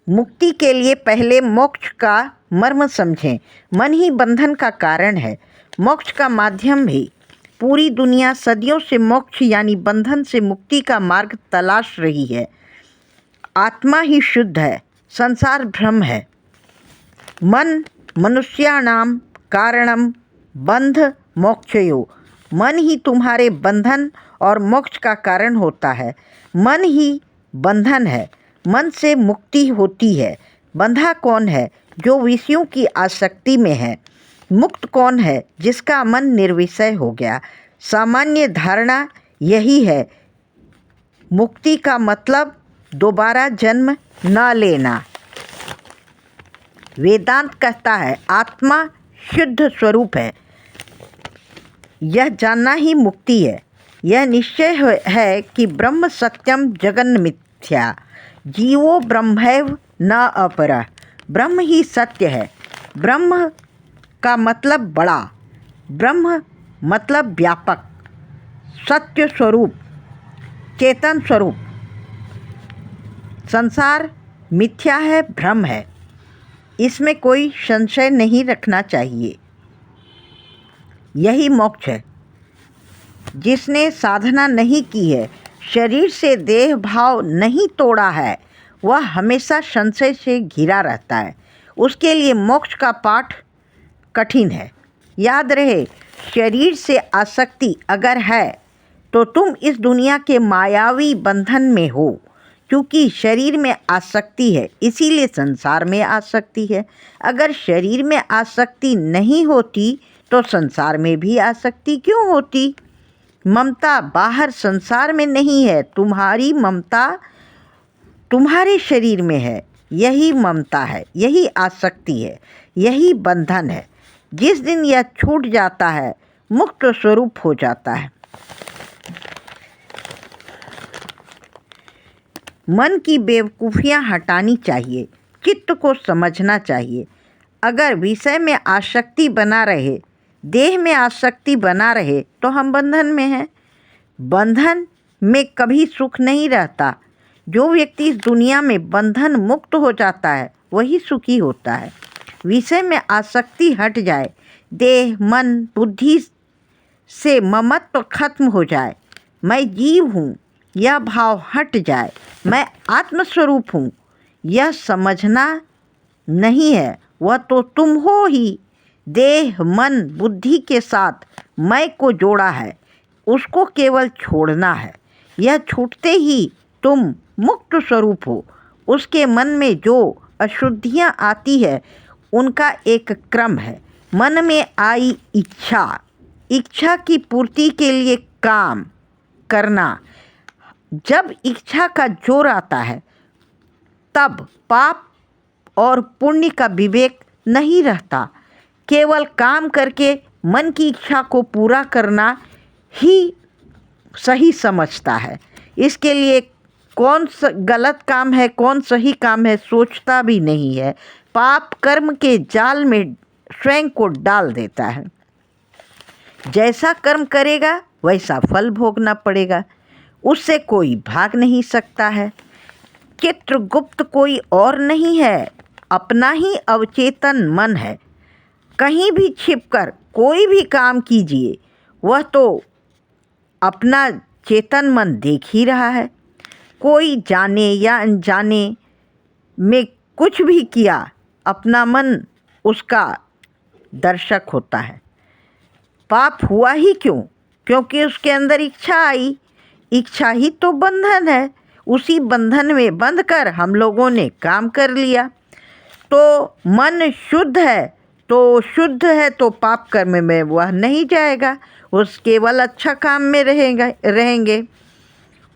मुक्ति के लिए पहले मोक्ष का मर्म समझें। मन ही बंधन का कारण है, मोक्ष का माध्यम भी। पूरी दुनिया सदियों से मोक्ष यानी बंधन से मुक्ति का मार्ग तलाश रही है। आत्मा ही शुद्ध है, संसार भ्रम है। मन मनुष्याणाम कारणम बंध मोक्षयो। मन ही तुम्हारे बंधन और मोक्ष का कारण होता है। मन ही बंधन है, मन से मुक्ति होती है। बंधा कौन है? जो विषयों की आसक्ति में है। मुक्त कौन है? जिसका मन निर्विषय हो गया। सामान्य धारणा यही है, मुक्ति का मतलब दोबारा जन्म न लेना। वेदांत कहता है आत्मा शुद्ध स्वरूप है, यह जानना ही मुक्ति है। यह निश्चय है कि ब्रह्म सत्यम जगन मिथ्या, जीवो ब्रह्मैव न अपरः। ब्रह्म ही सत्य है। ब्रह्म का मतलब बड़ा, ब्रह्म मतलब व्यापक, सत्य स्वरूप, चेतन स्वरूप। संसार मिथ्या है, भ्रम है, इसमें कोई संशय नहीं रखना चाहिए। यही मोक्ष है। जिसने साधना नहीं की है, शरीर से देह भाव नहीं तोड़ा है, वह हमेशा संशय से घिरा रहता है। उसके लिए मोक्ष का पाठ कठिन है। याद रहे, शरीर से आसक्ति अगर है तो तुम इस दुनिया के मायावी बंधन में हो। क्योंकि शरीर में आसक्ति है, इसीलिए संसार में आसक्ति है। अगर शरीर में आसक्ति नहीं होती तो संसार में भी आसक्ति क्यों होती? ममता बाहर संसार में नहीं है, तुम्हारी ममता तुम्हारे शरीर में है। यही ममता है, यही आसक्ति है, यही बंधन है। जिस दिन यह छूट जाता है, मुक्त स्वरूप हो जाता है। मन की बेवकूफ़ियाँ हटानी चाहिए, चित्त को समझना चाहिए। अगर विषय में आसक्ति बना रहे, देह में आसक्ति बना रहे तो हम बंधन में हैं। बंधन में कभी सुख नहीं रहता। जो व्यक्ति इस दुनिया में बंधन मुक्त हो जाता है वही सुखी होता है। विषय में आसक्ति हट जाए, देह मन बुद्धि से ममत्व खत्म हो जाए, मैं जीव हूँ यह भाव हट जाए, मैं आत्मस्वरूप हूँ यह समझना नहीं है, वह तो तुम हो ही। देह मन बुद्धि के साथ मैं को जोड़ा है, उसको केवल छोड़ना है। यह छूटते ही तुम मुक्त स्वरूप हो। उसके मन में जो अशुद्धियाँ आती है उनका एक क्रम है। मन में आई इच्छा, इच्छा की पूर्ति के लिए काम करना। जब इच्छा का जोर आता है तब पाप और पुण्य का विवेक नहीं रहता। केवल काम करके मन की इच्छा को पूरा करना ही सही समझता है। इसके लिए कौन सा गलत काम है, कौन सही काम है सोचता भी नहीं है। पाप कर्म के जाल में स्वयं को डाल देता है। जैसा कर्म करेगा वैसा फल भोगना पड़ेगा, उससे कोई भाग नहीं सकता है। चित्रगुप्त कोई और नहीं है, अपना ही अवचेतन मन है। कहीं भी छिपकर कोई भी काम कीजिए, वह तो अपना चेतन मन देख ही रहा है। कोई जाने या अनजाने में कुछ भी किया, अपना मन उसका दर्शक होता है। पाप हुआ ही क्यों? क्योंकि उसके अंदर इच्छा आई। इच्छा ही तो बंधन है। उसी बंधन में बंध कर हम लोगों ने काम कर लिया। तो मन शुद्ध है तो पाप कर्म में वह नहीं जाएगा, उस केवल अच्छा काम में रहेंगे,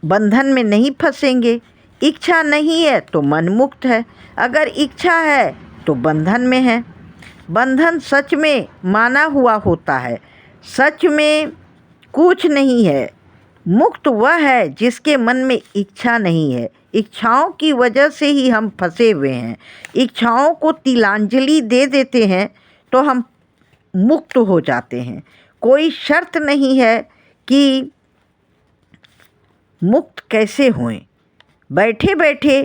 बंधन में नहीं फंसेंगे। इच्छा नहीं है तो मन मुक्त है, अगर इच्छा है तो बंधन में है। बंधन सच में माना हुआ होता है, सच में कुछ नहीं है। मुक्त वह है जिसके मन में इच्छा नहीं है। इच्छाओं की वजह से ही हम फंसे हुए हैं। इच्छाओं को तिलांजलि दे देते हैं तो हम मुक्त हो जाते हैं। कोई शर्त नहीं है कि मुक्त कैसे होएं। बैठे बैठे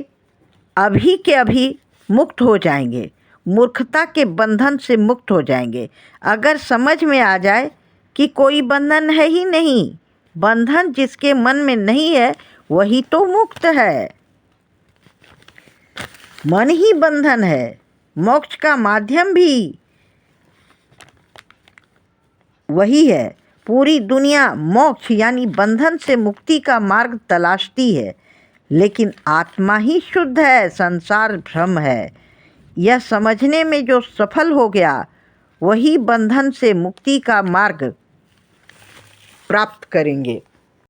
अभी के अभी मुक्त हो जाएंगे, मूर्खता के बंधन से मुक्त हो जाएंगे। अगर समझ में आ जाए कि कोई बंधन है ही नहीं, बंधन जिसके मन में नहीं है वही तो मुक्त है। मन ही बंधन है, मोक्ष का माध्यम भी वही है। पूरी दुनिया मोक्ष यानी बंधन से मुक्ति का मार्ग तलाशती है, लेकिन आत्मा ही शुद्ध है, संसार भ्रम है। यह समझने में जो सफल हो गया वही बंधन से मुक्ति का मार्ग प्राप्त करेंगे।